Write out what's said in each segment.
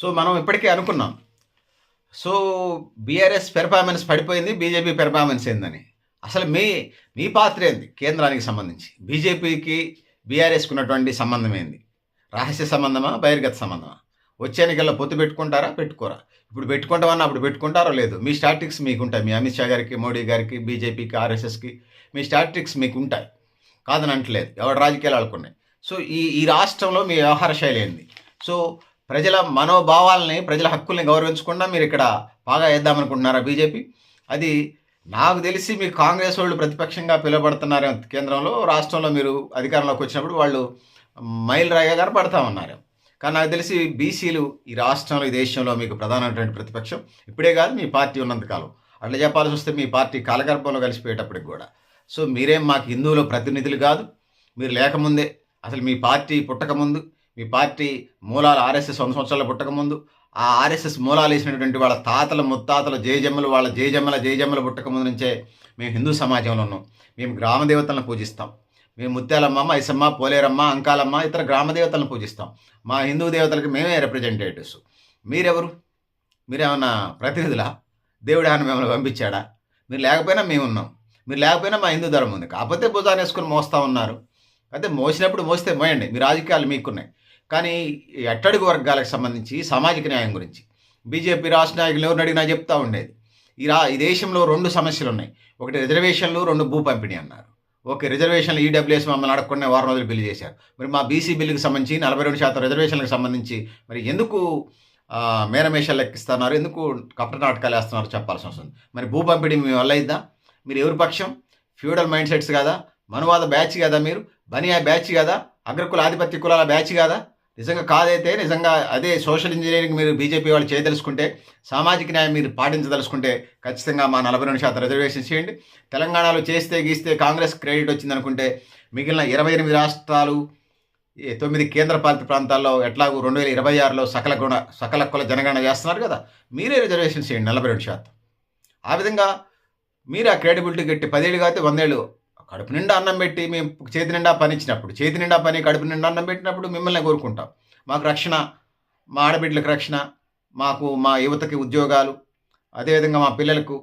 So, మనం ఇప్పటికే అనుకున్నాం. సో, బీఆర్ఎస్ పెర్ఫార్మెన్స్ పడిపోయింది. బీజేపీ పెర్ఫార్మెన్స్ ఏందని. అసలు మీ పాత్రేంది కేంద్రానికి సంబంధించి? బీజేపీకి, బీఆర్ఎస్‌కి ఉన్నటువంటి సంబంధం ఏంది? రహస్య సంబంధమా? బహిర్గత సంబంధమా? వచ్చే ఎన్నికల్లో పొత్తు పెట్టుకుంటారా? పెట్టుకోరా? ఇప్పుడు పెట్టుకుంటామన్నా అప్పుడు పెట్టుకుంటారో లేదో? మీ స్టాటిక్స్ మీకుంటాయి. మీ అమిత్ షా గారికి, మోడీ గారికి, బీజేపీకి, ఆర్ఎస్ఎస్‌కి మీ స్టాటిక్స్ మీకుంటాయి. కాదని అంటలేదు. ఎవడి రాజకీయాలు ఆళ్ళకున్నాయి. సో, ఈ రాష్ట్రంలో మీ వ్యవహార శైలి ఏంది? సో, ప్రజల మనోభావాల్ని, ప్రజల హక్కుల్ని గౌరవించకుండా మీరిక్కడ పాగా ఏద్దామనుకుంటున్నారా బీజేపీ? అది నాకు తెలిసి మీకు కాంగ్రెస్ వాళ్ళు ప్రతిపక్షంగా పిలువబడుతున్నారేమో కేంద్రంలో. రాష్ట్రంలో మీరు అధికారంలోకి వచ్చినప్పుడు వాళ్ళు మైలురాయిగా కనపడతా ఉన్నారేమో. కానీ నాకు తెలిసి బీసీలు ఈ రాష్ట్రంలో, ఈ దేశంలో మీకు ప్రధానమైనటువంటి ప్రతిపక్షం. ఇప్పుడే కాదు మీ పార్టీ ఉన్నంత కాలం. అట్లా చెప్పాల్సి వస్తే మీ పార్టీ కాలగర్భంలో కలిసిపోయేటప్పటికి కూడా. సో, మీరేం మాకు హిందువుల ప్రతినిధులు కాదు. మీరు లేకముందే అసలు మీ పార్టీ పుట్టకముందు, మీ పార్టీ మూలాలు ఆర్ఎస్ఎస్ 100 సంవత్సరాలు పుట్టకముందు, ఆ ఆర్ఎస్ఎస్ మూలాలు వేసినటువంటి వాళ్ళ తాతల ముత్తాతల జయజమ్మలు, వాళ్ళ జయజమ్మల పుట్టకముందు నుంచే మేము హిందూ సమాజంలో ఉన్నాం. మేము గ్రామ దేవతలను పూజిస్తాం. మేము ముత్యాలమ్మ, మైసమ్మ, పోలేరమ్మ, అంకాలమ్మ, ఇతర గ్రామ దేవతలను పూజిస్తాం. మా హిందూ దేవతలకు మేమే రిప్రజెంటేటివ్స్. మీరెవరు? మీరేమన్నా ప్రతినిధులా? దేవుడు ఏమన్నా మిమ్మల్ని పంపించాడా? మీరు లేకపోయినా మేమున్నాం. మీరు లేకపోయినా మా హిందూ ధర్మం ఉంది. కాకపోతే భుజాన్ని వేసుకొని మోస్తా ఉన్నారు. అయితే మోసినప్పుడు మోస్తే మోయండి. మీ రాజకీయాలు మీకున్నాయి. కానీ ఈ అట్టడుగు వర్గాలకు సంబంధించి సామాజిక న్యాయం గురించి బీజేపీ రాష్ట్ర నాయకులు ఎవరిని అడిగినా చెప్తా ఉండేది. ఈ దేశంలో 2 సమస్యలు ఉన్నాయి. ఒకటి రిజర్వేషన్లు, 2 భూ పంపిణీ అన్నారు. ఓకే, రిజర్వేషన్లు ఈడబ్ల్యూఎస్ మమ్మల్ని అడగకుండా వారం రోజులు బిల్లు చేశారు. మరి మా బీసీ బిల్లుకి సంబంధించి 42% రిజర్వేషన్లకు సంబంధించి మరి ఎందుకు మేరమేషాలు లెక్కిస్తున్నారు? ఎందుకు కపట నాటకాలు వేస్తున్నారు చెప్పాల్సిన అవసరం ఉంది. మరి భూ పంపిణీ మీ వల్ల అయిద్దా? మీరు ఎవరి పక్షం? ఫ్యూడల్ మైండ్ సెట్స్ కదా, మనువాద బ్యాచ్ కదా, మీరు బనియా బ్యాచ్ కదా, అగ్రకుల ఆధిపత్య కులాల బ్యాచ్ కదా. నిజంగా కాదైతే నిజంగా అదే సోషల్ ఇంజనీరింగ్ మీరు బీజేపీ వాళ్ళు చేయదలుచుకుంటే, సామాజిక న్యాయం మీరు పాటించదలుచుకుంటే ఖచ్చితంగా మా 42% రిజర్వేషన్ చేయండి. తెలంగాణలో చేస్తే గీస్తే కాంగ్రెస్ క్రెడిట్ వచ్చిందనుకుంటే మిగిలిన 28 రాష్ట్రాలు, 9 కేంద్రపాలిత ప్రాంతాల్లో ఎట్లాగూ 2026లో సకల కుల జనగణన చేస్తున్నారు కదా, మీరే రిజర్వేషన్ చేయండి 42%. ఆ విధంగా మీరు ఆ క్రెడిబిలిటీ గట్టి 10 ఏళ్ళు కాకపోతే 100 ఏళ్ళు కడుపు నిండా అన్నం పెట్టి మేము చేతి నిండా పని ఇచ్చినప్పుడు, చేతి నిండా పని కడుపు నిండా అన్నం పెట్టినప్పుడు మిమ్మల్ని కోరుకుంటాం. మాకు రక్షణ, మా ఆడబిడ్డలకు రక్షణ, మాకు మా యువతకి ఉద్యోగాలు, అదేవిధంగా మా పిల్లలకు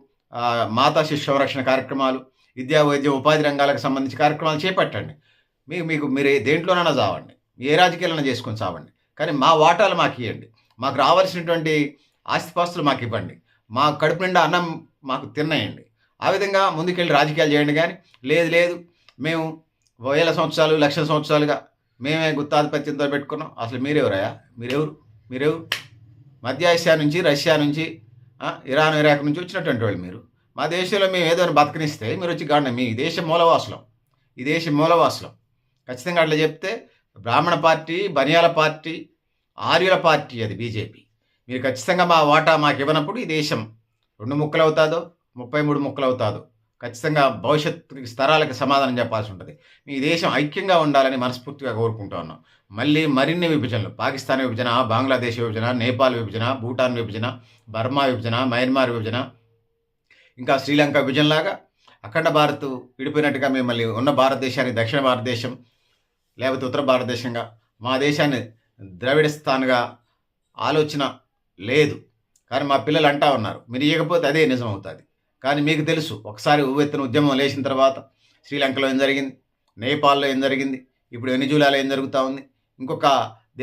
మాతా శిశు సంరక్షణ కార్యక్రమాలు, విద్యా వైద్య ఉపాధి రంగాలకు సంబంధించి కార్యక్రమాలు చేపట్టండి. మీరు దేంట్లోనైనా చావండి, ఏ రాజకీయాలైనా చేసుకొని చావండి. కానీ మా వాటాలు మాకు ఇవ్వండి. మాకు రావాల్సినటువంటి ఆస్తిపాస్తులు మాకు ఇవ్వండి. మా కడుపు నిండా అన్నం మాకు తినేయండి. ఆ విధంగా ముందుకెళ్ళి రాజకీయాలు చేయండి. కానీ లేదు మేము వేల సంవత్సరాలు, లక్షల సంవత్సరాలుగా మేమే గుత్తాధిపత్యంతో పెట్టుకున్నాం. అసలు మీరెవరయ్యా? మీరెవరు? మధ్య ఆసియా నుంచి, రష్యా నుంచి, ఇరాన్, ఇరాక్ నుంచి వచ్చినటువంటి వాళ్ళు మీరు. మా దేశంలో మేము ఏదో బతకనిస్తే మీరు వచ్చి గాండి. మీ దేశం మూలవాసులం, ఈ దేశం మూలవాసులం. ఖచ్చితంగా అట్లా చెప్తే బ్రాహ్మణ పార్టీ, బనియాల పార్టీ, ఆర్యుల పార్టీ అది బీజేపీ. మీరు ఖచ్చితంగా మా వాటా మాకు ఇవ్వనప్పుడు ఈ దేశం 2 ముక్కలు అవుతాదో, 33 ముక్కలు అవుతాదో, ఖచ్చితంగా భవిష్యత్తు తరాలకు సమాధానం చెప్పాల్సి ఉంటుంది. ఈ దేశం ఐక్యంగా ఉండాలని మనస్ఫూర్తిగా కోరుకుంటూ ఉన్నాం. మళ్ళీ మరిన్ని విభజనలు, పాకిస్తాన్ విభజన, బంగ్లాదేశ్ విభజన, నేపాల్ విభజన, భూటాన్ విభజన, బర్మా విభజన, మయన్మార్ విభజన, ఇంకా శ్రీలంక విభజనలాగా అఖండ భారత్ విడిపోయినట్టుగా మేము మళ్ళీ ఉన్న భారతదేశాన్ని దక్షిణ భారతదేశం లేకపోతే ఉత్తర భారతదేశంగా, మా దేశాన్ని ద్రవిడస్థాన్గా ఆలోచన లేదు. కానీ మా పిల్లలు అంటా ఉన్నారు, మీరు ఇవ్వకపోతే అదే నిజం అవుతుంది. కానీ మీకు తెలుసు, ఒకసారి ఉవ్వెత్తున ఉద్యమం లేచిన తర్వాత శ్రీలంకలో ఏం జరిగింది, నేపాల్లో ఏం జరిగింది, ఇప్పుడు వెనిజులాలో ఏం జరుగుతూ ఉంది, ఇంకొక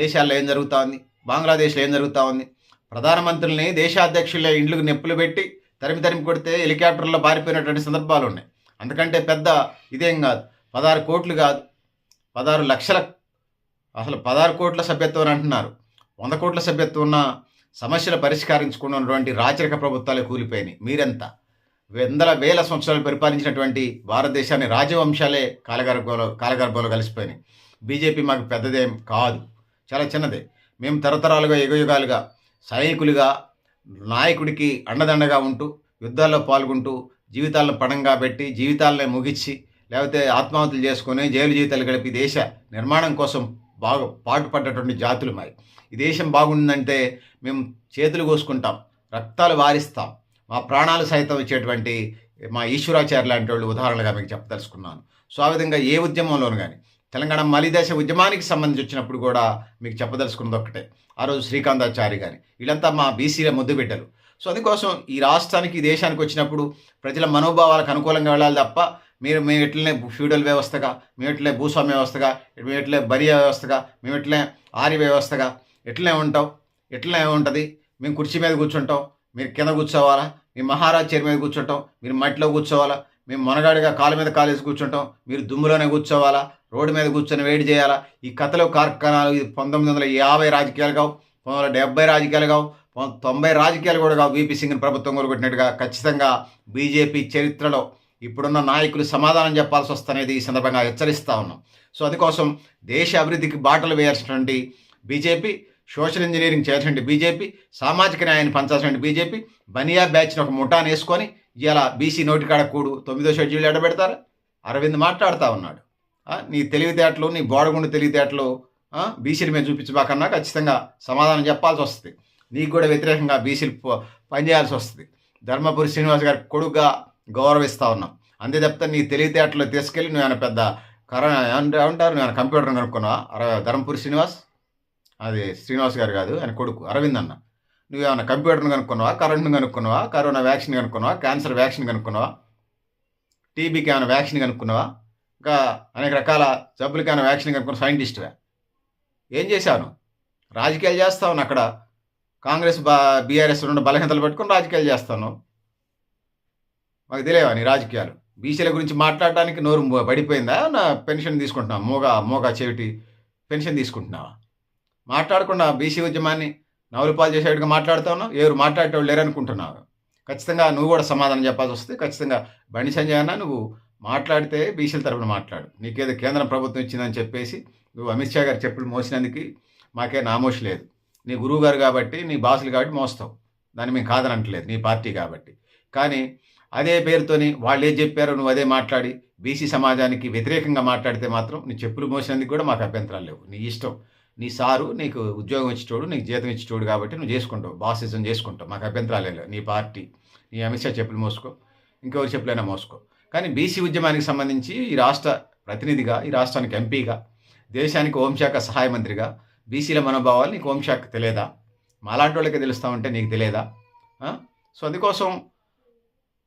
దేశాల్లో ఏం జరుగుతూ ఉంది, బంగ్లాదేశ్లో ఏం జరుగుతూ ఉంది. ప్రధానమంత్రుల్ని, దేశాధ్యక్షుల ఇండ్లకు నెప్పులు పెట్టి తరిమి కొడితే హెలికాప్టర్లో పారిపోయినటువంటి సందర్భాలు ఉన్నాయి. అందుకంటే పెద్ద ఇదేం కాదు. 16 కోట్లు కాదు, 16 లక్షల, అసలు 16 కోట్ల సభ్యత్వం అంటున్నారు. 100 కోట్ల సభ్యత్వం ఉన్న సమస్యలు పరిష్కరించుకున్నటువంటి రాచరిక ప్రభుత్వాలు కూలిపోయినాయి. మీరెంత వందల వేల సంవత్సరాలు పరిపాలించినటువంటి భారతదేశాన్ని రాజవంశాలే కాలగర్భంలో కలిసిపోయినాయి. బీజేపీ మాకు పెద్దదేం కాదు, చాలా చిన్నదే. మేము తరతరాలుగా యుగయుగాలుగా సైనికులుగా నాయకుడికి అండదండగా ఉంటూ, యుద్ధాల్లో పాల్గొంటూ, జీవితాలను పణంగా పెట్టి, జీవితాలనే ముగిచ్చి, లేకపోతే ఆత్మహత్యలు చేసుకొని జైలు జీవితాలు గడిపి దేశ నిర్మాణం కోసం బాగా పాటుపడ్డటువంటి జాతులు మావి. ఈ దేశం బాగుందంటే మేము చేతులు కోసుకుంటాం, రక్తాలు వారిస్తాం, మా ప్రాణాలు సైతం ఇచ్చేటువంటి మా ఈశ్వరాచార్య లాంటి వాళ్ళు ఉదాహరణగా మీకు చెప్పదలుచుకున్నాను. సో ఆ విధంగా ఏ ఉద్యమంలోనూ కానీ తెలంగాణ మలిదశ ఉద్యమానికి సంబంధించి వచ్చినప్పుడు కూడా మీకు చెప్పదలుచుకున్నది ఒక్కటే. ఆ రోజు శ్రీకాంతాచారి గాని వీళ్ళంతా మా బీసీల ముద్దు బిడ్డలు. సో అందుకోసం ఈ రాష్ట్రానికి, ఈ దేశానికి వచ్చినప్పుడు ప్రజల మనోభావాలకు అనుకూలంగా వెళ్ళాలి తప్ప మేము ఎట్లనే ఫ్యూడల్ వ్యవస్థగా, మేము ఎట్లనే భూస్వామ్య వ్యవస్థగా, మేము ఎట్లనే బరియా వ్యవస్థగా, మేము ఎట్లనే ఆర్య వ్యవస్థగా ఎట్లనే ఉంటాం, ఎట్లనే ఉంటుంది, మేము కుర్చీ మీద కూర్చుంటాం, మీరు కింద కూర్చోవాలా, మేము మహారాజ్ చైర్ మీద కూర్చుంటాం, మీరు మట్టిలో కూర్చోవాలా, మేము మొనగాడిగా కాళ్ళ మీద కాలేసి కూర్చుంటాం, మీరు దుమ్ములోనే కూర్చోవాలా, రోడ్డు మీద కూర్చొని వేడి చేయాలా, ఈ కథలు కార్ఖానాలు ఇది 1950 రాజకీయాలు కావు, 1970 రాజకీయాలు కావు, 90 రాజకీయాలు కూడా కావు. వీపీ సింగ్ని ప్రభుత్వం కొనుగొట్టినట్టుగా ఖచ్చితంగా బీజేపీ చరిత్రలో ఇప్పుడున్న నాయకులు సమాధానం చెప్పాల్సి వస్తనేది ఈ సందర్భంగా హెచ్చరిస్తూ ఉన్నాం. సో అందుకోసం దేశ అభివృద్ధికి బాటలు వేయాల్సినటువంటి బీజేపీ, సోషల్ ఇంజనీరింగ్ చేయాల్సిన బీజేపీ, సామాజిక న్యాయాన్ని పంచాల్సిన బీజేపీ బనియా బ్యాచ్ని ఒక ముఠాను వేసుకొని ఇలా బీసీ నోటికాడ కూడు 9వ షెడ్యూల్ ఎడబెడతారా? అరవింద్ మాట్లాడుతూ ఉన్నాడు. నీ తెలివితేటలు, నీ బోడగుండు తెలివితేటలు బీసీల మీద చూపించబాకన్నా ఖచ్చితంగా సమాధానం చెప్పాల్సి వస్తుంది. నీకు కూడా వ్యతిరేకంగా బీసీలు పనిచేయాల్సి వస్తుంది. ధర్మపురి శ్రీనివాస్ గారి కొడుకుగా గౌరవిస్తూ ఉన్నాం. అంతే తప్పితే నీ తెలివితేటలు తీసుకెళ్ళి నువ్వు ఏమైనా పెద్ద ఏమంటారు, నేను కంప్యూటర్ కనుక్కున్నావా? ధర్మపురి శ్రీనివాస్, అది శ్రీనివాస్ గారు కాదు, ఆయన కొడుకు అరవింద్ అన్న. నువ్వేమైనా కంప్యూటర్ని కనుక్కున్నావా, కరెంట్ని కనుక్కున్నావా, కరోనా వ్యాక్సిన్ కనుక్కున్నావా, క్యాన్సర్ వ్యాక్సిన్ కనుక్కున్నావా, టీబీకి ఏమైనా వ్యాక్సిన్ కనుక్కున్నావా, ఇంకా అనేక రకాల జబ్బులకి ఏమైనా వ్యాక్సిన్ కనుక్కున్న సైంటిస్ట్వే? ఏం చేశాను? రాజకీయాలు చేస్తాను అక్కడ. కాంగ్రెస్ బీఆర్ఎస్ రెండు బలహీనతలు పెట్టుకుని రాజకీయాలు చేస్తాను. మాకు తెలియవా నీ రాజకీయాలు? బీసీల గురించి మాట్లాడడానికి నోరు పడిపోయిందా? నా పెన్షన్ తీసుకుంటున్నావా? మోగా చెవిటి పెన్షన్ తీసుకుంటున్నావా? మాట్లాడకుండా బీసీ ఉద్యమాన్ని నవలుపాలు చేసేట్టుగా మాట్లాడుతూ ఉన్నావు. ఎవరు మాట్లాడేవాళ్ళు లేరనుకుంటున్నావు. ఖచ్చితంగా నువ్వు కూడా సమాధానం చెప్పాల్సి వస్తుంది. ఖచ్చితంగా బండి సంజయ్ అన్న, నువ్వు మాట్లాడితే బీసీల తరఫున మాట్లాడు. నీకేదో కేంద్రం ప్రభుత్వం ఇచ్చిందని చెప్పేసి నువ్వు అమిత్ షా గారు చెప్పులు మోసినందుకు మాకే నామోషి లేదు. నీ గురువు గారు కాబట్టి, నీ బాసులు కాబట్టి మోస్తావు. దాన్ని మేము కాదనట్లేదు, నీ పార్టీ కాబట్టి. కానీ అదే పేరుతోని వాళ్ళు ఏం చెప్పారో నువ్వు అదే మాట్లాడి బీసీ సమాజానికి వ్యతిరేకంగా మాట్లాడితే మాత్రం నీ చెప్పులు మోసినందుకు కూడా మాకు అభ్యంతరాలు లేవు. నీ ఇష్టం. నీ సారు నీకు ఉద్యోగం ఇచ్చేటోడు, నీకు జీతం ఇచ్చేటోడు కాబట్టి నువ్వు చేసుకుంటావు, బాసిజం చేసుకుంటావు. మాకు అభ్యంతరాలే లేవు. నీ పార్టీ, నీ అమిత్ షా చెప్పులు మోసుకో, ఇంకెవరు చెప్పులైనా మోసుకో. కానీ బీసీ ఉద్యమానికి సంబంధించి ఈ రాష్ట్ర ప్రతినిధిగా, ఈ రాష్ట్రానికి ఎంపీగా, దేశానికి హోంశాఖ సహాయ మంత్రిగా బీసీల మనోభావాలు నీకు హోంశాఖ తెలియదా? మాలాంటి వాళ్ళకే తెలుస్తామంటే నీకు తెలియదా? సో అందుకోసం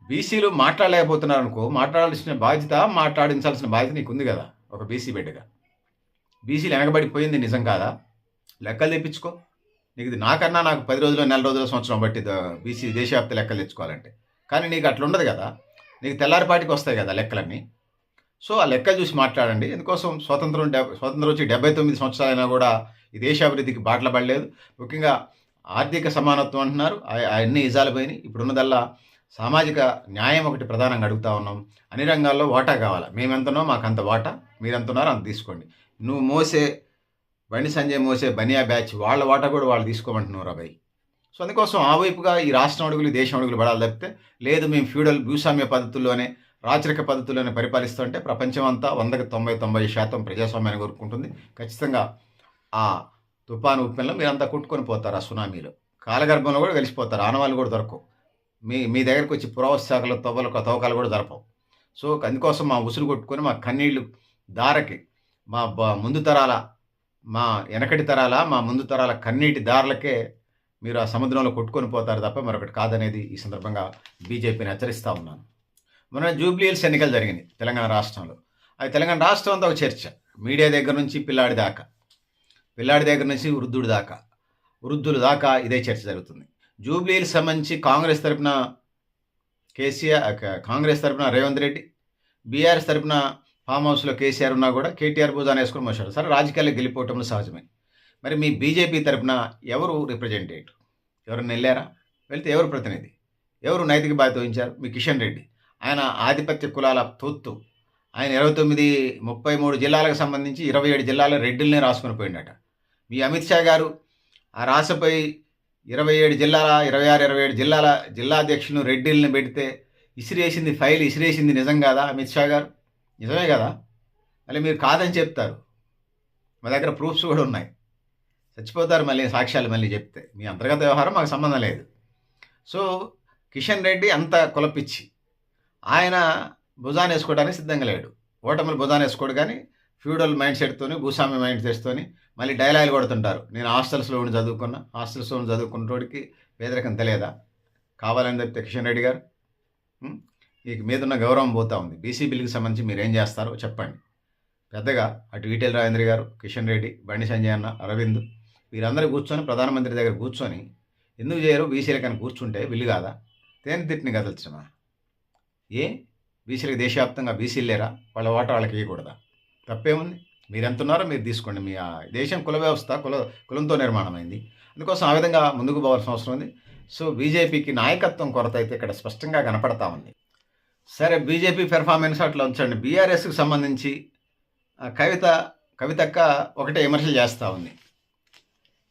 బీసీలు మాట్లాడలేకపోతున్నారు అనుకో, మాట్లాడాల్సిన బాధ్యత, మాట్లాడించాల్సిన బాధ్యత నీకు ఉంది కదా ఒక బీసీ బిడ్డగా. బీసీలు వెనకబడిపోయింది నిజం కాదా? లెక్కలు తెప్పించుకో. నీకు ఇది నాకన్నా నాకు 10 రోజులు, నెల రోజుల, సంవత్సరం బట్టి బీసీ దేశవ్యాప్త లెక్కలు తెచ్చుకోవాలంటే. కానీ నీకు అట్లా ఉండదు కదా. నీకు తెల్లారిపాటికి వస్తాయి కదా లెక్కలన్నీ. సో ఆ లెక్కలు చూసి మాట్లాడండి. ఎందుకోసం స్వతంత్రం వచ్చి 79 సంవత్సరాలైనా కూడా ఈ దేశాభివృద్ధికి బాటలు పడలేదు. ముఖ్యంగా ఆర్థిక సమానత్వం అంటున్నారు, అన్ని ఇజాలు పోయినాయి. ఇప్పుడున్నదల్లా సామాజిక న్యాయం ఒకటి ప్రధానంగా అడుగుతా ఉన్నాం. అన్ని రంగాల్లో వాటా కావాలి. మేమెంతనో మాకు అంత వాటా, మీరెంతన్నారో అంత తీసుకోండి. నువ్వు మోసే బండి సంజయ్ మోసే బనియా బ్యాచ్ వాళ్ళ వాటా కూడా వాళ్ళు తీసుకోమంటున్నారు అబ్బాయి. సో అందుకోసం ఆ వైపుగా ఈ రాష్ట్రం అడుగులు, దేశం అడుగులు పడాలి తప్పితే లేదు మేము ఫ్యూడల్ భూస్వామ్య పద్ధతుల్లోనే, రాచరిక పద్ధతుల్లోనే పరిపాలిస్తుంటే ప్రపంచం అంతా 100కి 90% ప్రజాస్వామ్యాన్ని కోరుకుంటుంది. ఖచ్చితంగా ఆ తుఫాను ఉప్పెనలో మీరంతా కొట్టుకొని పోతారు. ఆ సునామీలో కాలగర్భంలో కూడా కలిసిపోతారు. ఆనవాళ్ళు కూడా దొరకవు. మీ దగ్గరకు వచ్చి పురావస్తు శాఖలు తవ్వకాలు కూడా జరపవు. సో అందుకోసం మా ఉసురు కొట్టుకొని, మా కన్నీళ్లు దారకి, మా ముందు తరాల, మా వెనకటి తరాల, మా ముందు తరాల కన్నీటి దారులకే మీరు ఆ సముద్రంలో కొట్టుకొని పోతారు తప్ప మరొకటి కాదనేది ఈ సందర్భంగా బీజేపీని హెచ్చరిస్తూ ఉన్నాను. మొన్న జూబ్లీ హిల్స్ ఎన్నికలు జరిగినాయి తెలంగాణ రాష్ట్రంలో. అది తెలంగాణ రాష్ట్రం అంతా ఒక చర్చ. మీడియా దగ్గర నుంచి పిల్లాడి దగ్గర నుంచి వృద్ధుల దాకా ఇదే చర్చ జరుగుతుంది. జూబ్లీ హిల్స్ సంబంధించి కాంగ్రెస్ తరపున కాంగ్రెస్ తరపున రేవంత్ రెడ్డి, బీఆర్ఎస్ తరపున ఫామ్ హౌస్లో కేసీఆర్ ఉన్నా కూడా కేటీఆర్ భుజాన్ని వేసుకొని మోసాడు. సరే రాజకీయాల్లో గెలిపోవటంలో సహజమే. మరి మీ బీజేపీ తరపున ఎవరు రిప్రజెంటేటివ్? ఎవరైనా వెళ్ళారా? వెళ్తే ఎవరు ప్రతినిధి? ఎవరు నైతిక బాధ్యత వహించారు? మీ కిషన్ రెడ్డి. ఆయన ఆధిపత్య కులాల తొత్తు. ఆయన 33 జిల్లాలకు సంబంధించి 27 జిల్లాల రెడ్డిల్నే రాసుకొని పోయిండట. మీ అమిత్ షా గారు ఆ రాసపై 27 జిల్లాల 27 జిల్లాల జిల్లాధ్యక్షులను రెడ్డిల్ని పెడితే ఫైల్ ఇసిరేసింది నిజం కాదా అమిత్ షా గారు? నిజమే కదా. మళ్ళీ మీరు కాదని చెప్తారు. మా దగ్గర ప్రూఫ్స్ కూడా ఉన్నాయి. చచ్చిపోతారు మళ్ళీ సాక్ష్యాలు మళ్ళీ చెప్తే. మీ అంతర్గత వ్యవహారం మాకు సంబంధం లేదు. సో కిషన్ రెడ్డి అంత కులపిచ్చి ఆయన భుజాన్ని వేసుకోవడానికి సిద్ధంగా లేడు. ఓటములు భుజాన్ని వేసుకోడు కానీ ఫ్యూడల్ మైండ్ సెట్తోని, భూస్వామ్య మైండ్ సెట్స్తోని మళ్ళీ డైలాగులు కొడుతుంటారు. నేను హాస్టల్స్లో ఉండి చదువుకున్నా, హాస్టల్స్లో ఉండి చదువుకున్నోడికి పేదరికం తెలియదా? కావాలని చెప్తే కిషన్ రెడ్డి గారు మీకు మీదున్న గౌరవం పోతా ఉంది. బీసీ బిల్లుకి సంబంధించి మీరేం చేస్తారో చెప్పండి. పెద్దగా అటు ఈటెల రాజేంద్ర గారు, కిషన్ రెడ్డి, బండి సంజయ్ అన్న, అరవింద్ వీరందరూ కూర్చొని ప్రధానమంత్రి దగ్గర కూర్చొని ఎందుకు చేయరు బీసీలకని కూర్చుంటే బిల్లు కాదా? తేనె తిట్టిని కదల్చమా? ఏ బీసీలకు దేశవ్యాప్తంగా బీసీలు లేరా? వాళ్ళ ఓట వాళ్ళకి ఇవ్వకూడదా? తప్పేముంది? మీరు ఎంత ఉన్నారో మీరు తీసుకోండి. మీ దేశం కుల వ్యవస్థ కులంతో నిర్మాణమైంది. అందుకోసం ఆ విధంగా ముందుకు పోవాల్సిన అవసరం ఉంది. సో బీజేపీకి నాయకత్వం కొరత అయితే ఇక్కడ స్పష్టంగా కనపడతా ఉంది. సరే, బీజేపీ పెర్ఫార్మెన్స్ అట్లా ఉంచండి. బీఆర్ఎస్కి సంబంధించి కవితక్క ఒకటే విమర్శలు చేస్తూ ఉంది.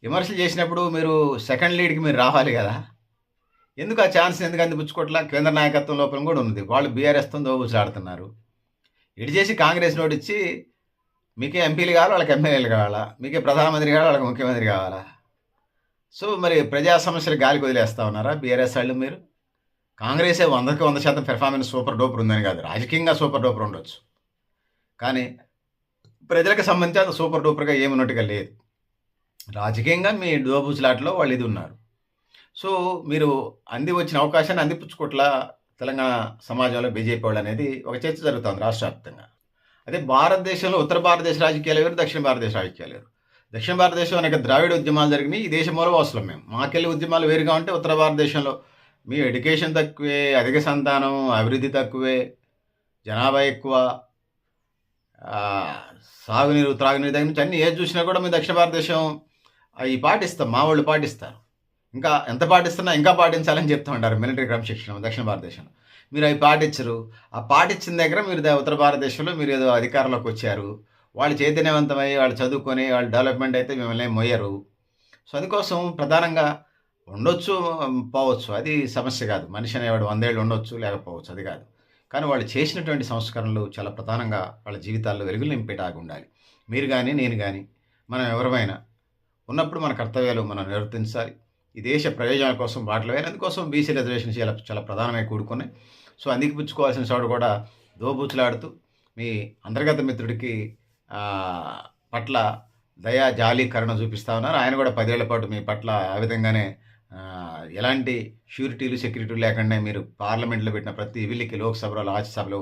విమర్శలు చేసినప్పుడు మీరు సెకండ్ లీడ్కి మీరు రావాలి కదా. ఎందుకు ఆ ఛాన్స్ ఎందుకు అందిపుచ్చుకోవట్లా? కేంద్ర నాయకత్వం లోపల కూడా ఉంది. వాళ్ళు బీఆర్ఎస్తో దోబుచ్చాడుతున్నారు. ఇటు చేసి కాంగ్రెస్ నోటు ఇచ్చి మీకే ఎంపీలు కావాలా, వాళ్ళకి ఎమ్మెల్యేలు కావాలా, మీకే ప్రధానమంత్రి కావాలా, వాళ్ళకి ముఖ్యమంత్రి కావాలా? సో మరి ప్రజా సమస్యలు గాలికి వదిలేస్తూ ఉన్నారా బీఆర్ఎస్ వాళ్ళు? మీరు కాంగ్రెసే 100% పెర్ఫార్మెన్స్ సూపర్ డూపర్ ఉందని కాదు, రాజకీయంగా సూపర్ డూపర్ ఉండొచ్చు, కానీ ప్రజలకు సంబంధించి అంత సూపర్ డూపర్గా ఏమున్నట్టుగా లేదు. రాజకీయంగా మీ దోబుచ్లాట్లో వాళ్ళు ఇది ఉన్నారు. సో మీరు వచ్చిన అవకాశాన్ని అందిపుచ్చుకోట్ల తెలంగాణ సమాజంలో బీజేపీ వాళ్ళు అనేది ఒక చర్చ జరుగుతుంది రాష్ట్ర వ్యాప్తంగా. అదే భారతదేశంలో ఉత్తర భారతదేశ రాజకీయాలు వేరు, దక్షిణ భారతదేశ రాజకీయాలు వేరు. దక్షిణ భారతదేశం అనేక ద్రావిడ ఉద్యమాలు జరిగినాయి. ఈ దేశం మూలవాసులం మేము. మాకెళ్ళి ఉద్యమాలు వేరుగా ఉంటే ఉత్తర భారతదేశంలో మీ ఎడ్యుకేషన్ తక్కువే, అధిక సంతానం, అభివృద్ధి తక్కువే, జనాభా ఎక్కువ, సాగునీరు త్రాగునీరు దగ్గర నుంచి అన్ని ఏది చూసినా కూడా మీ దక్షిణ భారతదేశం అవి పాటిస్తాం, మా వాళ్ళు పాటిస్తారు. ఇంకా ఎంత పాటిస్తున్నా ఇంకా పాటించాలని చెప్తూ ఉంటారు మిలిటరీ క్రమశిక్షణ దక్షిణ భారతదేశంలో. మీరు అవి పాటించరు. ఆ పాటించిన దగ్గర మీరు ఉత్తర భారతదేశంలో మీరు ఏదో అధికారంలోకి వచ్చారు, వాళ్ళు చైతన్యవంతమై వాళ్ళు చదువుకొని వాళ్ళు డెవలప్మెంట్ అయితే మిమ్మల్ని మొయ్యరు. సో అందుకోసం ప్రధానంగా ఉండొచ్చు, పోవచ్చు, అది సమస్య కాదు. మనిషి అనేవాడు 100 ఏళ్ళు ఉండొచ్చు, లేకపోవచ్చు, అది కాదు. కానీ వాళ్ళు చేసినటువంటి సంస్కరణలు చాలా ప్రధానంగా వాళ్ళ జీవితాల్లో వెలుగులు నింపేటాగా ఉండాలి. మీరు కానీ నేను కానీ మనం ఎవరమైనా ఉన్నప్పుడు మన కర్తవ్యాలు మనం నిర్వర్తించాలి. ఈ దేశ ప్రయోజనాల కోసం బాటలు వేయాలి. అందుకోసం బీసీ రిజర్వేషన్ చాలా చాలా ప్రధానమై కూడుకున్నాయి. సో అందిపుచ్చుకోవాల్సిన చోటు కూడా దోబూచులాడుతూ మీ అంతర్గత మిత్రుడికి పట్ల దయా, జాలి, కరుణ చూపిస్తూ ఉన్నారు. ఆయన కూడా 10 ఏళ్ల పాటు మీ పట్ల ఆ విధంగానే ఎలాంటి షూరిటీలు, సెక్యూరిటీలు లేకుండా మీరు పార్లమెంట్లో పెట్టిన ప్రతి బిల్లుకి లోక్సభలో, రాజ్యసభలో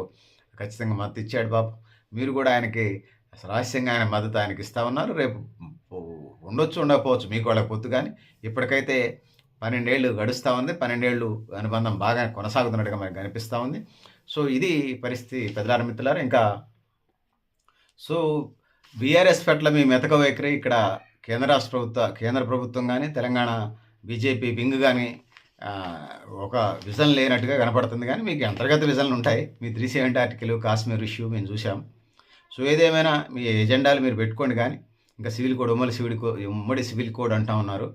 ఖచ్చితంగా మద్దతు ఇచ్చాడు బాబు. మీరు కూడా ఆయనకి రహస్యంగా ఆయన మద్దతు ఆయనకి ఇస్తూ ఉన్నారు. రేపు ఉండొచ్చు, ఉండకపోవచ్చు, మీకు వాళ్ళకి పొత్తు, కానీ ఇప్పటికైతే 12 ఏళ్ళు గడుస్తూ ఉంది. 12 ఏళ్ళు అనుబంధం బాగా కొనసాగుతున్నట్టుగా మనకు కనిపిస్తూ ఉంది. సో ఇది పరిస్థితి పెద్దలార మిత్రులారా. ఇంకా సో బీఆర్ఎస్ పట్ల మీ మెతక వైఖరి ఇక్కడ కేంద్ర ప్రభుత్వం కానీ తెలంగాణ బీజేపీ వింగ్ కానీ ఒక విజన్ లేనట్టుగా కనపడుతుంది. కానీ మీకు అంతర్గత విజన్లు ఉంటాయి. మీ 370 ఆర్టికల్, కాశ్మీర్ ఇష్యూ మేము చూసాం. సో ఏదేమైనా మీ ఎజెండాలు మీరు పెట్టుకోండి. కానీ ఇంకా సివిల్ కోడ్, ఉమ్మడి సివిల్ కోడ్ అంటూ ఉన్నారు.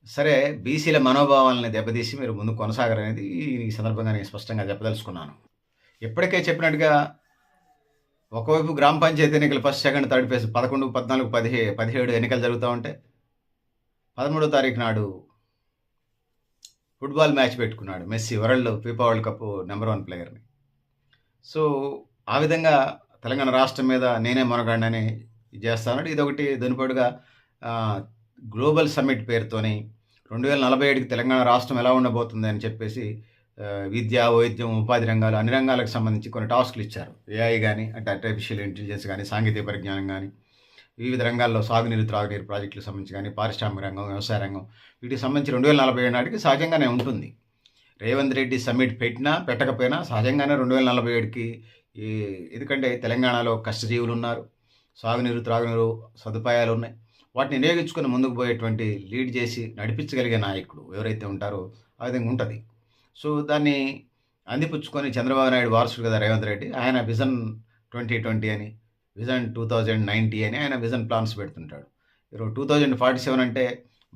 సరే, బీసీల మనోభావాలని దెబ్బతీసి మీరు ముందు కొనసాగరనేది ఈ సందర్భంగా నేను స్పష్టంగా చెప్పదలుచుకున్నాను. ఇప్పటికే చెప్పినట్టుగా ఒకవైపు గ్రామ పంచాయతీ ఎన్నికలు ఫస్ట్, సెకండ్, థర్డ్ ఫేజ్ 11, 14, 17 ఎన్నికలు జరుగుతూ ఉంటే 13వ తారీఖు నాడు ఫుట్బాల్ మ్యాచ్ పెట్టుకున్నాడు Messi, FIFA world cup number 1 ప్లేయర్ని. సో ఆ విధంగా తెలంగాణ రాష్ట్రం మీద నేనే మొనగాడినని చేస్తాను. ఇదొకటి. దానిపాటుగా గ్లోబల్ సమ్మిట్ పేరుతోని 2047కి తెలంగాణ రాష్ట్రం ఎలా ఉండబోతుంది అని చెప్పేసి విద్య, వైద్యం, ఉపాధి రంగాలు, అన్ని రంగాలకు సంబంధించి కొన్ని టాస్క్లు ఇచ్చారు. ఏఐ కానీ, అంటే ఆర్టిఫిషియల్ ఇంటెలిజెన్స్ కానీ, సాంకేతిక పరిజ్ఞానం కానీ, వివిధ రంగాల్లో సాగునీరు, త్రాగునీరు ప్రాజెక్టులకు సంబంధించి కానీ, పారిశ్రామిక రంగం, వ్యవసాయ రంగం, వీటికి సంబంధించి 2047 నాటికి సహజంగానే ఉంటుంది. రేవంత్ రెడ్డి సమ్మిట్ పెట్టినా పెట్టకపోయినా సహజంగానే 2047కి ఎందుకంటే తెలంగాణలో కష్టజీవులు ఉన్నారు, సాగునీరు, త్రాగునీరు సదుపాయాలు ఉన్నాయి. వాటిని వినియోగించుకొని ముందుకు పోయేటువంటి, లీడ్ చేసి నడిపించగలిగే నాయకుడు ఎవరైతే ఉంటారో ఆ విధంగా ఉంటుంది. సో దాన్ని అందిపుచ్చుకొని చంద్రబాబు నాయుడు వారసుడు కదా రేవంత్ రెడ్డి, ఆయన విజన్ 2020 అని, విజన్ 2090 అని ఆయన విజన్ ప్లాన్స్ పెడుతుంటాడు. 2047 అంటే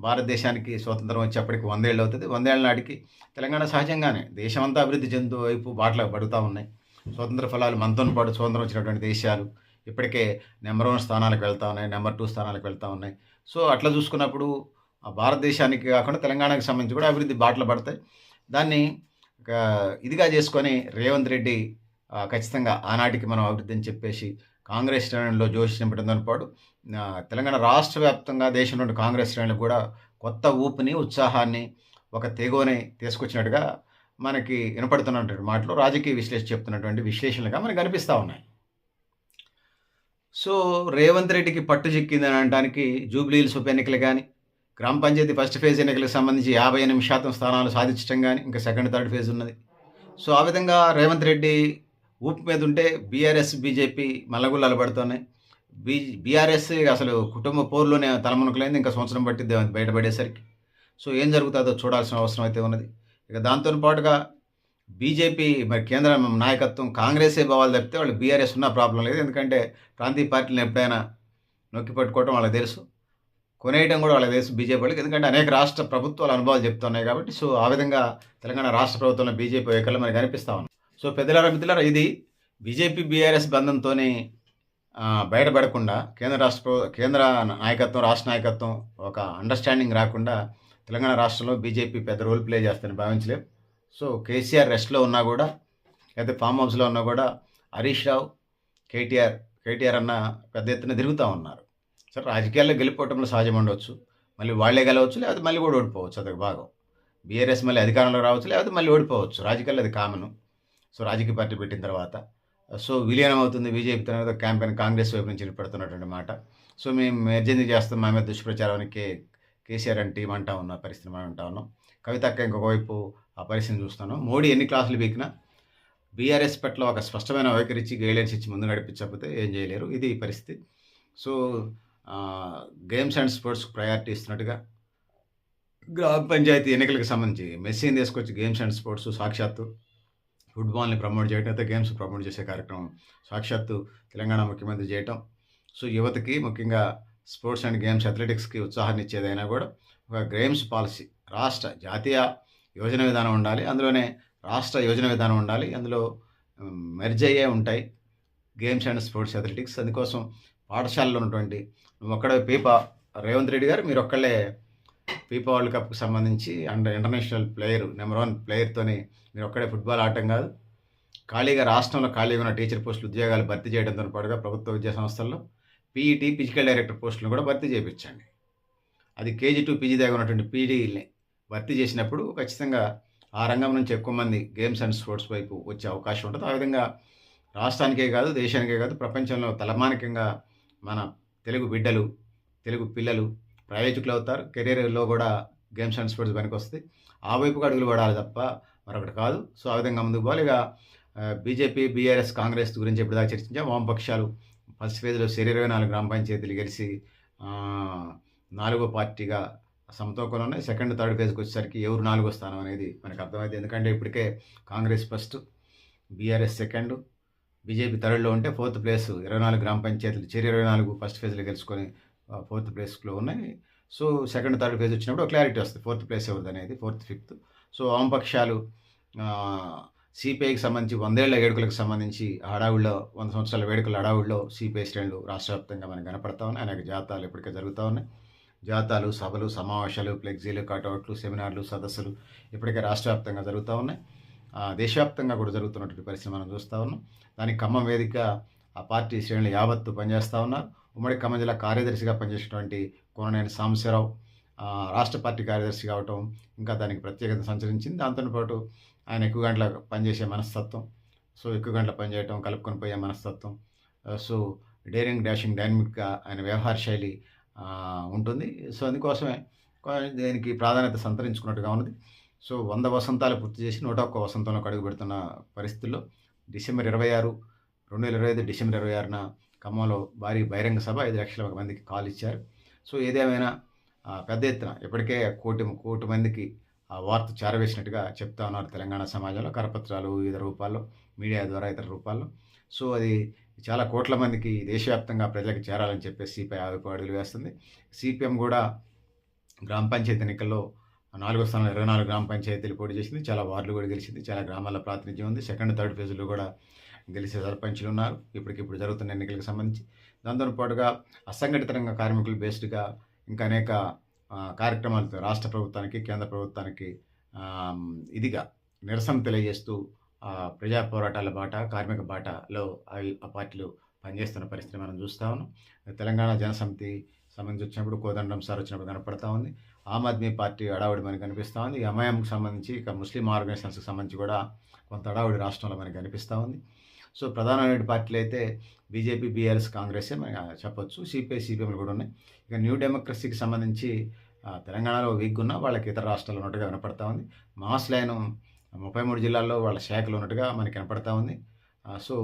భారతదేశానికి స్వతంత్రం వచ్చేప్పటికి 100 ఏళ్ళు అవుతుంది. 100 ఏళ్ళ నాటికి తెలంగాణ సహజంగానే దేశమంతా అభివృద్ధి చెందుతూ వైపు బాటలు పడుతూ ఉన్నాయి. స్వతంత్ర ఫలాలు మనతో పాటు స్వతంత్రం వచ్చినటువంటి దేశాలు ఇప్పటికే నెంబర్ 1 స్థానాలకు వెళ్తూ ఉన్నాయి, నెంబర్ 2 స్థానాలకు వెళ్తూ ఉన్నాయి. సో అట్లా చూసుకున్నప్పుడు భారతదేశానికి కాకుండా తెలంగాణకు సంబంధించి కూడా అభివృద్ధి బాటలు పడతాయి. దాన్ని ఇదిగా చేసుకొని రేవంత్ రెడ్డి ఖచ్చితంగా ఆనాటికి మనం అభివృద్ధి అని చెప్పేసి కాంగ్రెస్ శ్రేణుల్లో జోష్ నింపడంతో పాటు తెలంగాణ రాష్ట్ర వ్యాప్తంగా దేశంలోని కాంగ్రెస్ శ్రేణులకు కూడా కొత్త ఊపుని, ఉత్సాహాన్ని, ఒక తెగువని తీసుకొచ్చినట్టుగా మనకి వినపడుతున్నటువంటి మాటలు రాజకీయ విశ్లేషణ చెప్తున్నటువంటి విశ్లేషణలుగా మనకు కనిపిస్తా ఉన్నాయి. సో, రేవంత్ రెడ్డికి పట్టు చిక్కిందని అనడానికి జూబ్లీహిల్స్ ఉప ఎన్నికలు గాని, గ్రామ పంచాయతీ ఫస్ట్ ఫేజ్ ఎన్నికలకు సంబంధించి 58% స్థానాలు సాధించడం గాని, ఇంకా సెకండ్, థర్డ్ ఫేజ్ ఉన్నది. సో, ఆ విధంగా రేవంత్ రెడ్డి ఊపు మీద ఉంటే బీఆర్ఎస్, బీజేపీ మల్లగుల్లాలు పడుతున్నాయి. బీఆర్ఎస్ అసలు కుటుంబ పోరులోనే తలమునకలైంది. ఇంకా సంవత్సరం పట్టిద్ది అది బయటపడేసరికి. సో, ఏం జరుగుతుందో చూడాల్సిన అవసరం అయితే ఉన్నది. ఇక దాంతో పాటుగా బీజేపీ మరి కేంద్ర నాయకత్వం కాంగ్రెసే పోవాలి తప్పితే వాళ్ళు బీఆర్ఎస్ ఉన్న ప్రాబ్లం లేదు. ఎందుకంటే ప్రాంతీయ పార్టీలను ఎప్పుడైనా నొక్కి పట్టుకోవడం వాళ్ళకి తెలుసు. కొనేయడం కూడా వాళ్ళకి తెలుసు బీజేపీ వాళ్ళకి. ఎందుకంటే అనేక రాష్ట్ర ప్రభుత్వాల అనుభవాలు చెప్తున్నాయి కాబట్టి. సో, ఆ విధంగా తెలంగాణ రాష్ట్ర ప్రభుత్వంలో బీజేపీ వైఖరులు మనకు కనిపిస్తా ఉన్నాయి. సో, పెద్దలారా, మిత్రులారా, ఇది బీజేపీ బీఆర్ఎస్ బంధంతోని బయటపడకుండా కేంద్ర నాయకత్వం, రాష్ట్ర నాయకత్వం ఒక అండర్స్టాండింగ్ రాకుండా తెలంగాణ రాష్ట్రంలో బీజేపీ పెద్ద రోల్ ప్లే చేస్తుందని భావించలేం. సో, కేసీఆర్ రెస్ట్‌లో ఉన్నా కూడా, లేకపోతే ఫామ్ హౌస్‌లో ఉన్నా కూడా హరీష్ రావు, కేటీఆర్ అన్న పెద్ద ఎత్తున తిరుగుతూ ఉన్నారు. సరే, రాజకీయాల్లో గెలుపోవటంలో సహజం ఉండవచ్చు. మళ్ళీ వాళ్ళే గెలవచ్చు, లేకపోతే మళ్ళీ కూడా ఓడిపోవచ్చు. అదొక భాగం. బీఆర్ఎస్ మళ్ళీ అధికారంలోకి రావచ్చు, లేకపోతే మళ్ళీ ఓడిపోవచ్చు. రాజకీయాల్లో అది కామను. సో, రాజకీయ పార్టీ పెట్టిన తర్వాత సో, విలీనం అవుతుంది బీజేపీ తర్వాత క్యాంపెయిన్ కాంగ్రెస్ వైపు నుంచి ఏర్పడుతున్నటువంటి మాట. సో, మేము మెర్జ్ ఎందుకు చేస్తాం, మా మీద దుష్ప్రచారానికి కేసీఆర్ అని టీం అంటా ఉన్న పరిస్థితి మనం అంటా ఉన్నాం. కవితక్క ఇంకొక వైపు ఆ పరిస్థితిని చూస్తున్నాం. మోడీ ఎన్ని క్లాసులు పీకినా బీఆర్ఎస్ పట్ల ఒక స్పష్టమైన వైఖరి ఇచ్చి, గైడ్లైన్స్ ఇచ్చి ముందు నడిపించకపోతే ఏం చేయలేరు. ఇది పరిస్థితి. సో, గేమ్స్ అండ్ స్పోర్ట్స్‌కి ప్రయారిటీ ఇస్తున్నట్టుగా గ్రామ పంచాయతీ ఎన్నికలకు సంబంధించి మెస్సీని తీసుకొచ్చి గేమ్స్ అండ్ స్పోర్ట్స్ సాక్షాత్తు ఫుట్బాల్ని ప్రమోట్ చేయడం, అయితే గేమ్స్ ప్రమోట్ చేసే కార్యక్రమం సాక్షాత్తు తెలంగాణ ముఖ్యమంత్రి చేయటం. సో, యువతకి ముఖ్యంగా స్పోర్ట్స్ అండ్ గేమ్స్, అథ్లెటిక్స్‌కి ఉత్సాహాన్ని ఇచ్చేదైనా కూడా ఒక గేమ్స్ పాలసీ, జాతీయ యోజన విధానం ఉండాలి. అందులోనే రాష్ట్ర యోజన విధానం ఉండాలి. అందులో మెర్జ్ అయ్యే ఉంటాయి గేమ్స్ అండ్ స్పోర్ట్స్, అథ్లెటిక్స్. అందుకోసం పాఠశాలలో ఉన్నటువంటి ఒక్కడే రేవంత్ రెడ్డి గారు మీరొక్కళ్ళే ఫీఫా వరల్డ్ కప్‌కి సంబంధించి ఇంటర్నేషనల్ ప్లేయర్, నెంబర్ 1 ప్లేయర్‌తోని మీరొక్కడే ఫుట్బాల్ ఆడటం కాదు, రాష్ట్రంలో ఖాళీగా ఉన్న టీచర్ పోస్టులు ఉద్యోగాలు భర్తీ చేయడంతో పాటుగా ప్రభుత్వ విద్యా సంస్థల్లో పీఈటీ, ఫిజికల్ డైరెక్టర్ పోస్టులను కూడా భర్తీ చేయించండి. అది కేజీ టు పీజీ దాకా ఉన్నటువంటి పీడీలని భర్తీ చేసినప్పుడు ఖచ్చితంగా ఆ రంగం నుంచి ఎక్కువ మంది గేమ్స్ అండ్ స్పోర్ట్స్ వైపు వచ్చే అవకాశం ఉంటుంది. ఆ విధంగా రాష్ట్రానికే కాదు, దేశానికే కాదు, ప్రపంచంలో తలమానికంగా మన తెలుగు బిడ్డలు, తెలుగు పిల్లలు ప్రయోజకులు అవుతారు. కెరీర్లో కూడా గేమ్స్ అండ్ స్పోర్ట్స్ పనికొస్తుంది. ఆ వైపుకు అడుగులు పడాలి తప్ప మరొకటి కాదు. సో, ఆ విధంగా ముందుకు పోవాలి. ఇక బీజేపీ, బీఆర్ఎస్, కాంగ్రెస్ గురించి ఎప్పటిదాకా చర్చించాం. వామపక్షాలు ఫస్ట్ ఫేజ్లో 24 గ్రామ పంచాయతీలు గెలిచి 4వ పార్టీగా సమతూకంలో ఉన్నాయి. సెకండ్, థర్డ్ ఫేజ్కి వచ్చేసరికి ఎవరు 4వ స్థానం అనేది మనకు అర్థమైంది. ఎందుకంటే ఇప్పటికే Congress first, BRS second, BJP థర్డ్లో ఉంటే ఫోర్త్ ప్లేస్ 24 గ్రామ పంచాయతీలు 24 ఫస్ట్ ఫేజ్లో గెలుచుకొని ఫోర్త్ ప్లేస్లో ఉన్నాయి. సో, సెకండ్, థర్డ్ ఫేజ్ వచ్చినప్పుడు క్లారిటీ వస్తుంది ఫోర్త్ ప్లేస్ ఎవరిది అనేది, ఫోర్త్, ఫిఫ్త్. సో, వామపక్షాలు సిపిఐకి సంబంధించి 100 ఏళ్ల వేడుకలకు సంబంధించి హడావుల్లో 100 సంవత్సరాల వేడుకల హడావుల్లో సిపిఐ శ్రేణులు రాష్ట్ర వ్యాప్తంగా మనకు కనపడతా ఉన్నాయి. అనేక జాతాలు ఇప్పటికే జరుగుతూ ఉన్నాయి. జాతాలు, సభలు, సమావేశాలు, ఫ్లెక్సీలు, కటౌట్లు, సెమినార్లు, సదస్సులు ఇప్పటికే రాష్ట్ర వ్యాప్తంగా జరుగుతూ ఉన్నాయి. దేశవ్యాప్తంగా కూడా జరుగుతున్నటువంటి పరిస్థితి మనం చూస్తూ ఉన్నాం. దానికి ఖమ్మం వేదిక ఆ పార్టీ శ్రేణులు యావత్తు పనిచేస్తూ ఉన్నారు. ఉమ్మడి ఖమ్మం జిల్లా కార్యదర్శిగా పనిచేసినటువంటి కోననేని సాంబశివరావు రాష్ట్ర పార్టీ కార్యదర్శి కావటం ఇంకా దానికి ప్రత్యేకత సంచరించింది. దాంతో పాటు ఆయన ఎక్కువ గంటల పనిచేసే మనస్తత్వం, సో ఎక్కువ గంటల పనిచేయటం, కలుపుకొని పోయే మనస్తత్వం, సో డేరింగ్, డాషింగ్, డైనమిక్గా ఆయన వ్యవహార శైలి ఉంటుంది. సో అందుకోసమే దీనికి ప్రాధాన్యత సంతరించుకున్నట్టుగా ఉన్నది. సో 100 వసంతాలు పూర్తి చేసి 101 వసంతంలోకి అడుగు పెడుతున్న పరిస్థితుల్లో డిసెంబర్ 26, 2025 డిసెంబర్ 26న ఖమ్మంలో భారీ బహిరంగ సభ 5 లక్షల మందికి కాల్ ఇచ్చారు. సో ఏదేమైనా పెద్ద ఎత్తున ఇప్పటికే కోటి మందికి ఆ వార్త చేరవేసినట్టుగా చెప్తా ఉన్నారు తెలంగాణ సమాజంలో, కరపత్రాలు, వివిధ రూపాల్లో, మీడియా ద్వారా, ఇతర రూపాల్లో. సో అది చాలా కోట్ల మందికి దేశవ్యాప్తంగా ప్రజలకు చేరాలని చెప్పేసి సిపిఐ అడుగులు వేస్తుంది. సిపిఎం కూడా గ్రామ పంచాయతీ ఎన్నికల్లో 4వ స్థానంలో 24 గ్రామ పంచాయతీలు పోటీ చేసింది. చాలా వార్డులు కూడా గెలిచింది. చాలా గ్రామాల ప్రాతినిధ్యం ఉంది. సెకండ్, థర్డ్ ఫేజ్లో కూడా గెలిచే సర్పంచులు ఉన్నారు ఇప్పుడు జరుగుతున్న ఎన్నికలకు సంబంధించి. దాంతో పాటుగా అసంఘటిత రంగ కార్మికులు బేస్డ్గా ఇంకా అనేక కార్యక్రమాలతో రాష్ట్ర ప్రభుత్వానికి, కేంద్ర ప్రభుత్వానికి ఇదిగా నిరసన తెలియజేస్తూ ప్రజా పోరాటాల బాట, కార్మిక బాటలో ఆ పార్టీలు పనిచేస్తున్న పరిస్థితి మనం చూస్తా ఉన్నాం. తెలంగాణ జనసమితి సంబంధించి వచ్చినప్పుడు కోదండం సార్ వచ్చినప్పుడు కనపడతా ఉంది. ఆమ్ ఆద్మీ పార్టీ హడావుడి మనకు కనిపిస్తూ ఉంది. ఈ ఎంఐఎంకి సంబంధించి ఇక ముస్లిం ఆర్గనైజేషన్స్కి సంబంధించి కూడా కొంత హడావుడి రాష్ట్రంలో మనకు కనిపిస్తూ ఉంది. సో ప్రధానమైన పార్టీలు అయితే బీజేపీ, బీఆర్ఎస్, కాంగ్రెసే మనం చెప్పొచ్చు. సిపిఐ, సిపిఎంలు కూడా ఉన్నాయి. ఇక న్యూ డెమోక్రసీకి సంబంధించి తెలంగాణలో వీక్గా ఉన్న వాళ్ళకి ఇతర రాష్ట్రాల్లో ఉన్నట్టుగా వినపడతా ఉంది. మాస్ లైన్ 33 జిల్లాల్లో వాళ్ళ శాఖలు ఉన్నట్టుగా మనకి కనపడతా ఉంది. సో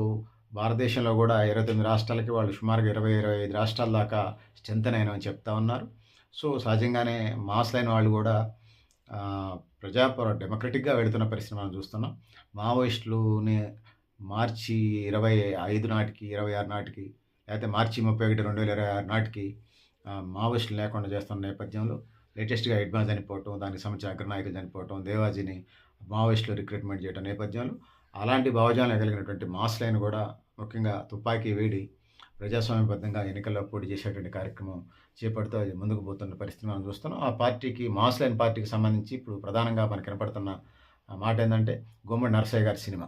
భారతదేశంలో కూడా 29 రాష్ట్రాలకి వాళ్ళు సుమారుగా 25 రాష్ట్రాల దాకా స్ట్రెంతన్ అయినని చెప్తా ఉన్నారు. సో సహజంగానే మాస్ లైన్ వాళ్ళు కూడా డెమోక్రటిక్గా వెళుతున్న పరిస్థితి మనం చూస్తున్నాం. మావోయిస్టులుని మార్చి 25 నాటికి, 26 నాటికి, లేకపోతే మార్చి 31, 2026 నాటికి మావోయిస్టులు లేకుండా చేస్తున్న నేపథ్యంలో లేటెస్ట్గా ఎడ్మా చనిపోవటం, దానికి సంబంధించిన అగ్రనాయకులు చనిపోవటం, దేవాజీని మావోయిస్టులు రిక్రూట్మెంట్ చేయడం నేపథ్యంలో అలాంటి భావజాలం కలిగినటువంటి మాస్ లైన్ కూడా ముఖ్యంగా తుపాకీ వేడి ప్రజాస్వామ్యబద్ధంగా ఎన్నికల్లో పోటీ చేసేటువంటి కార్యక్రమం చేపడుతూ అది ముందుకు పోతున్న పరిస్థితి మనం చూస్తున్నాం. ఆ పార్టీకి, మాస్ లైన్ పార్టీకి సంబంధించి ఇప్పుడు ప్రధానంగా మనకు కనపడుతున్న మాట ఏంటంటే గుమ్మడి నరసయ్య గారి సినిమా.